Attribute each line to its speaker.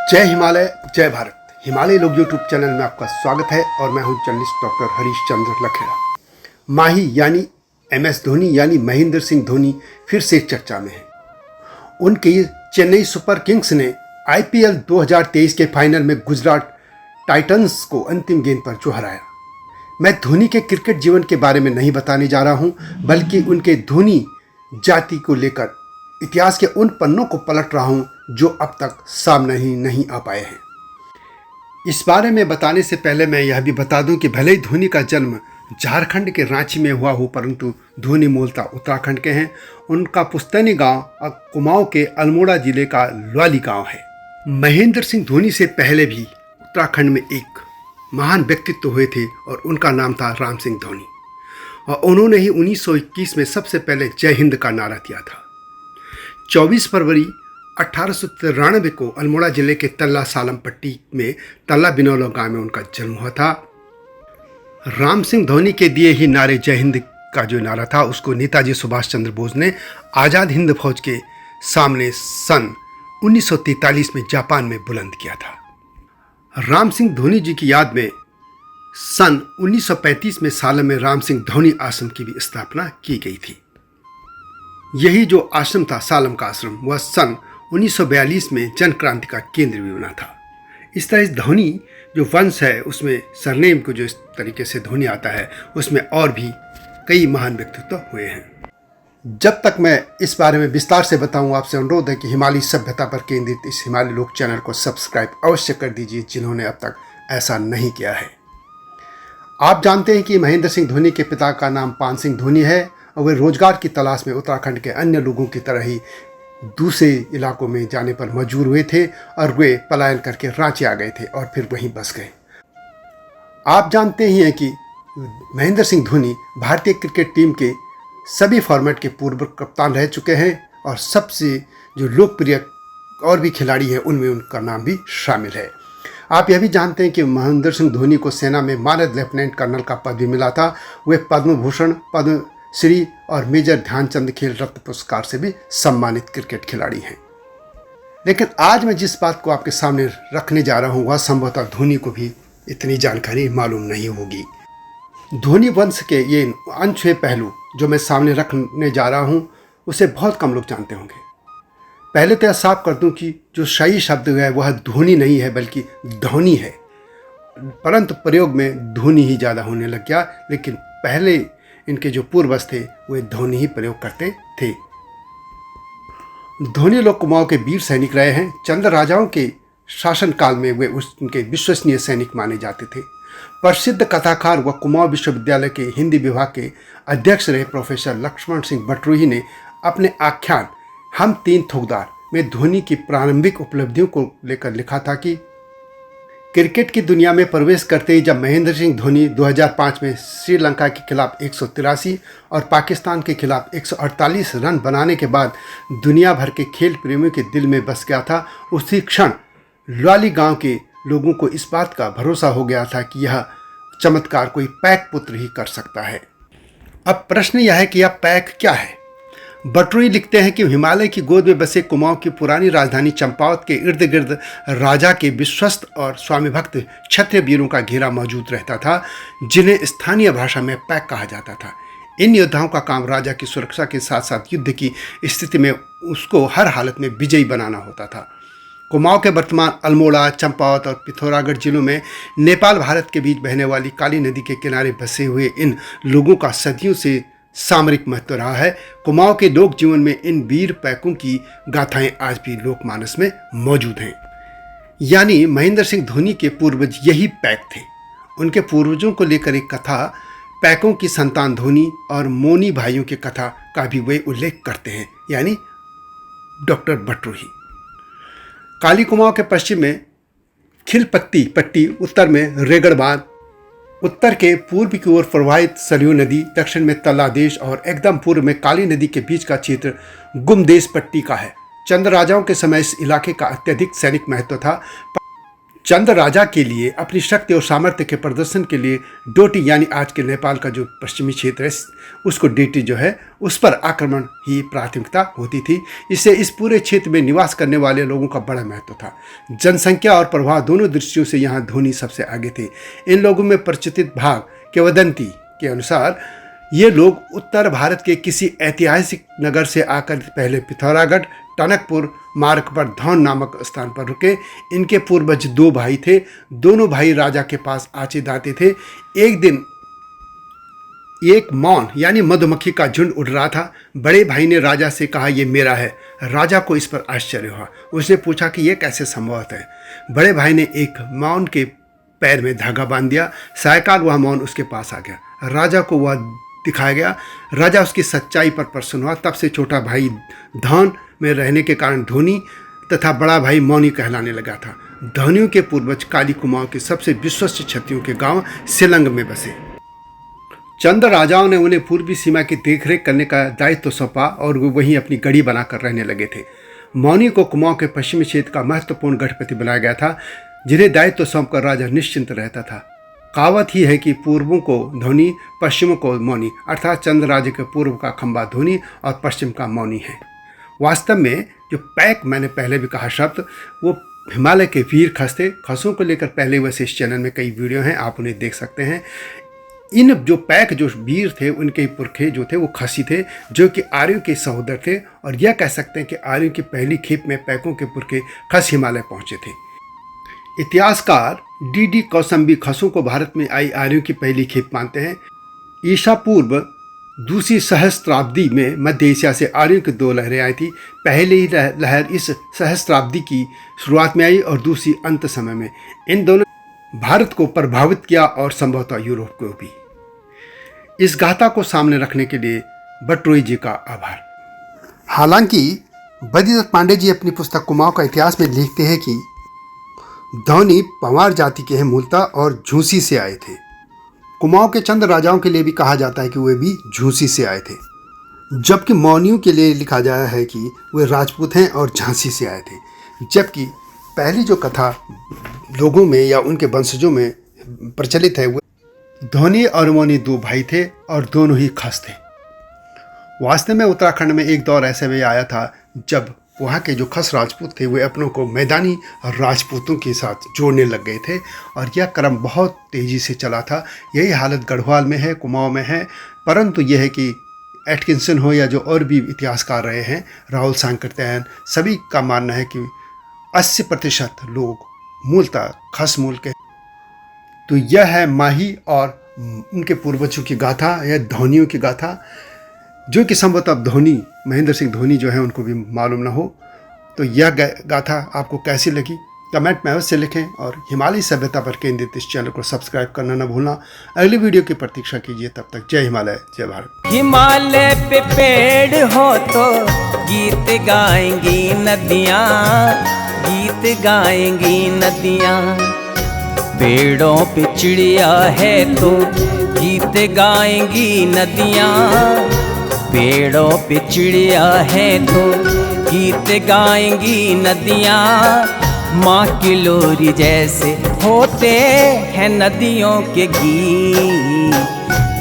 Speaker 1: जय हिमालय, जय भारत। हिमालय लोग यूट्यूब चैनल में आपका स्वागत है और मैं हूं जर्नलिस्ट डॉक्टर हरीश चंद्र लखेड़ा। माही यानी MS धोनी यानी महेंद्र सिंह धोनी फिर से चर्चा में है। उनकी चेन्नई सुपर किंग्स ने IPL 2023 के फाइनल में गुजरात टाइटंस को अंतिम गेंद पर जो हराया। मैं धोनी के क्रिकेट जीवन के बारे में नहीं बताने जा रहा हूं, बल्कि उनके धोनी जाति को लेकर इतिहास के उन पन्नों को पलट रहा हूं जो अब तक सामने ही नहीं आ पाए हैं। इस बारे में बताने से पहले मैं यह भी बता दूं कि भले ही धोनी का जन्म झारखंड के रांची में हुआ हो, परंतु धोनी मूलतः उत्तराखंड के हैं। उनका पुश्तैनी गांव कुमाऊं के अल्मोड़ा जिले का ल्वाली गांव है। महेंद्र सिंह धोनी से पहले भी उत्तराखंड में एक महान व्यक्तित्व हुए थे और उनका नाम था राम सिंह धोनी, और उन्होंने ही 1921 में सबसे पहले जय हिंद का नारा दिया था। 24 फरवरी 1893 को अल्मोड़ा जिले के तल्ला सालम पट्टी में तल्ला बिनौला गांव में उनका जन्म हुआ था। राम सिंह धोनी के दिए ही नारे जय हिंद का जो नारा था, उसको नेताजी सुभाष चंद्र बोस ने आज़ाद हिंद फौज के सामने सन 1943 में जापान में बुलंद किया था। राम सिंह धोनी जी की याद में सन 1935 में सालम में राम सिंह धोनी आश्रम की भी स्थापना की गई थी। यही जो आश्रम था, सालम का आश्रम, वह सन 1942 में जन क्रांति का केंद्र भी बना था। इस तरह इस धोनी जो वंश है, उसमें सरनेम को जो इस तरीके से धोनी आता है, उसमें और भी कई महान व्यक्तित्व हुए हैं। जब तक मैं इस बारे में विस्तार से बताऊं, आपसे अनुरोध है कि हिमालय सभ्यता पर केंद्रित इस हिमालय लोक चैनल को सब्सक्राइब अवश्य कर दीजिए, जिन्होंने अब तक ऐसा नहीं किया है। आप जानते हैं कि महेंद्र सिंह धोनी के पिता का नाम पान सिंह धोनी है और वे रोजगार की तलाश में उत्तराखंड के अन्य लोगों की तरह ही दूसरे इलाकों में जाने पर मजबूर हुए थे और वे पलायन करके रांची आ गए थे और फिर वहीं बस गए। आप जानते ही हैं कि महेंद्र सिंह धोनी भारतीय क्रिकेट टीम के सभी फॉर्मेट के पूर्व कप्तान रह चुके हैं और सबसे जो लोकप्रिय और भी खिलाड़ी हैं उनमें उनका नाम भी शामिल है। आप यह भी जानते हैं कि महेंद्र सिंह धोनी को सेना में मानद लेफ्टिनेंट कर्नल का पद भी मिला था। वे पद्म भूषण, पद्म श्री और मेजर ध्यानचंद खेल रत्न पुरस्कार से भी सम्मानित क्रिकेट खिलाड़ी हैं। लेकिन आज मैं जिस बात को आपके सामने रखने जा रहा हूं, वह संभवतः धोनी को भी इतनी जानकारी मालूम नहीं होगी। धोनी वंश के ये अनछुए पहलू जो मैं सामने रखने जा रहा हूं, उसे बहुत कम लोग जानते होंगे। पहले तो यह साफ कर दूं कि जो सही शब्द है वह धोनी नहीं है, बल्कि धोनी है, परंतु प्रयोग में धोनी ही ज़्यादा होने लग गया। लेकिन पहले इनके जो पूर्वज थे वे धोनी ही प्रयोग करते थे। धोनी लोग कुमाऊं के वीर सैनिक रहे हैं। चंद राजाओं के शासनकाल में वे उनके विश्वसनीय सैनिक माने जाते थे। प्रसिद्ध कथाकार व कुमाऊं विश्वविद्यालय के हिंदी विभाग के अध्यक्ष रहे प्रोफेसर लक्ष्मण सिंह बटरूही ने अपने आख्यान हम तीन थोकदार में धोनी की प्रारंभिक उपलब्धियों को लेकर लिखा था कि क्रिकेट की दुनिया में प्रवेश करते ही जब महेंद्र सिंह धोनी 2005 में श्रीलंका के खिलाफ 183 और पाकिस्तान के खिलाफ 148 रन बनाने के बाद दुनिया भर के खेल प्रेमियों के दिल में बस गया था, उसी क्षण ल्वाली गांव के लोगों को इस बात का भरोसा हो गया था कि यह चमत्कार कोई पैक पुत्र ही कर सकता है। अब प्रश्न यह है कि यह पैक क्या है। बटरूही लिखते हैं कि हिमालय की गोद में बसे कुमाऊं की पुरानी राजधानी चंपावत के इर्द गिर्द राजा के विश्वस्त और स्वामी भक्त क्षत्रिय वीरों का घेरा मौजूद रहता था, जिन्हें स्थानीय भाषा में पैक कहा जाता था। इन योद्धाओं का काम राजा की सुरक्षा के साथ साथ युद्ध की स्थिति में उसको हर हालत में विजयी बनाना होता था। कुमाऊं के वर्तमान अल्मोड़ा, चंपावत और पिथौरागढ़ जिलों में नेपाल भारत के बीच बहने वाली काली नदी के किनारे बसे हुए इन लोगों का सदियों से सामरिक महत्व रहा है। कुमाऊं के लोक जीवन में इन वीर पैकों की गाथाएं आज भी लोकमानस में मौजूद हैं। यानी महेंद्र सिंह धोनी के पूर्वज यही पैक थे। उनके पूर्वजों को लेकर एक कथा, पैकों की संतान धोनी और मोनी भाइयों की कथा का भी वे उल्लेख करते हैं, यानी डॉक्टर बटरूही। काली कुमाऊं के पश्चिम में खिलपत्ती पट्टी, उत्तर में रेगड़बाद, उत्तर के पूर्व की ओर प्रवाहित सरयू नदी, दक्षिण में तल्ला देश और एकदम पूर्व में काली नदी के बीच का क्षेत्र गुमदेश पट्टी का है। चंद राजाओं के समय इस इलाके का अत्यधिक सैनिक महत्व था। चंद राजा के लिए अपनी शक्ति और सामर्थ्य के प्रदर्शन के लिए डोटी यानी आज के नेपाल का जो पश्चिमी क्षेत्र है उसको डीटी जो है उस पर आक्रमण ही प्राथमिकता होती थी। इससे इस पूरे क्षेत्र में निवास करने वाले लोगों का बड़ा महत्व था। जनसंख्या और प्रभाव दोनों दृष्टियों से यहाँ धोनी सबसे आगे थे। इन लोगों में प्रचलित भाग किंवदंती के अनुसार ये लोग उत्तर भारत के किसी ऐतिहासिक नगर से आकर पहले पिथौरागढ़ टनकपुर मार्ग पर धौन नामक स्थान पर रुके। इनके पूर्वज 2 भाई थे। दोनों भाई राजा के पास आचे दाते थे। एक दिन एक मौन यानी मधुमक्खी का झुंड उड़ रहा था। बड़े भाई ने राजा से कहा, ये मेरा है। राजा को इस पर आश्चर्य हुआ। उसने पूछा कि यह कैसे संभव है। बड़े भाई ने एक मौन के पैर में धागा बांध दिया। सायकाल वह मौन उसके पास आ गया। राजा को वह दिखाया गया। राजा उसकी सच्चाई पर प्रसन्न हुआ। तब से छोटा भाई धौन में रहने के कारण धोनी तथा बड़ा भाई मौनी कहलाने लगा था। धोनियों के पूर्वज काली कुमाऊं के सबसे विश्वस्त क्षत्रियों के गांव सिलंग में बसे। चंद राजाओं ने उन्हें पूर्वी सीमा की देखरेख करने का दायित्व सौंपा और वो वहीं अपनी गढ़ी बनाकर रहने लगे थे। मौनी को कुमाऊं के पश्चिमी क्षेत्र का महत्वपूर्ण गढ़पति बनाया गया था, जिन्हें दायित्व सौंपकर राजा निश्चिंत रहता था। कहावत ही है कि पूर्वों को धोनी, पश्चिमों को मौनी, अर्थात चंद राज्य के पूर्व का खंबा धोनी और पश्चिम का मौनी है। वास्तव में जो पैक मैंने पहले भी कहा शब्द, वो हिमालय के वीर खस थे। खसों को लेकर पहले वैसे इस चैनल में कई वीडियो हैं, आप उन्हें देख सकते हैं। इन जो पैक जो वीर थे उनके पुरखे जो थे वो खसी थे, जो कि आर्यों के सहोदर थे। और यह कह सकते हैं कि आर्यों की पहली खेप में पैकों के पुरखे खस हिमालय पहुँचे थे। इतिहासकार डी कौसंबी खसों को भारत में आई आर्यों की पहली खेप मानते हैं। ईसा पूर्व 2वीं सहस्त्राब्दी में मध्य एशिया से आर्यों की 2 लहरें आई थी। पहली लहर इस सहस्त्राब्दी की शुरुआत में आई और दूसरी अंत समय में। इन दोनों भारत को प्रभावित किया और संभवतः यूरोप को भी। इस गाथा को सामने रखने के लिए बटरोई जी का आभार। हालांकि बद्रीदत्त पांडे जी अपनी पुस्तक कुमाऊं का इतिहास में लिखते हैं कि धौनी पंवार जाति के हैं मूलतः और झूसी से आए थे। कुमाऊं के चंद राजाओं के लिए भी कहा जाता है कि वे भी झूसी से आए थे, जबकि मौनियों के लिए लिखा गया है कि वे राजपूत हैं और झांसी से आए थे। जबकि पहली जो कथा लोगों में या उनके वंशजों में प्रचलित है, वो धौनी और मौनी 2 भाई थे और दोनों ही खस थे। वास्तव में उत्तराखंड में एक दौर ऐसे में आया था जब वहाँ के जो खस राजपूत थे वे अपनों को मैदानी राजपूतों के साथ जोड़ने लग गए थे और यह क्रम बहुत तेज़ी से चला था। यही हालत गढ़वाल में है, कुमाऊं में है। परंतु यह है कि एटकिंसन हो या जो और भी इतिहासकार रहे हैं, राहुल सांकृत्यायन, सभी का मानना है कि 80% लोग मूलतः खस मूल के। तो यह है माही और उनके पूर्वजों की गाथा या धौनियों की गाथा, जो कि संभवतः धोनी महेंद्र सिंह धोनी जो है उनको भी मालूम ना हो। तो यह गाथा आपको कैसी लगी कमेंट में अवश्य लिखें और हिमालय सभ्यता पर केंद्रित इस चैनल को सब्सक्राइब करना न भूलना। अगली वीडियो की प्रतीक्षा कीजिए। तब तक जय हिमालय, जय भारत।
Speaker 2: हिमालय पे पेड़ हो तो गीत गाएंगी नदियाँ, गीत गाएंगी नदियाँ। पेड़ों पे चिड़िया है तो गीत गाएंगी नदियाँ, पेड़ों पे चिड़िया है तो गीत गाएंगी नदियाँ। माँ की लोरी जैसे होते हैं नदियों के गीत।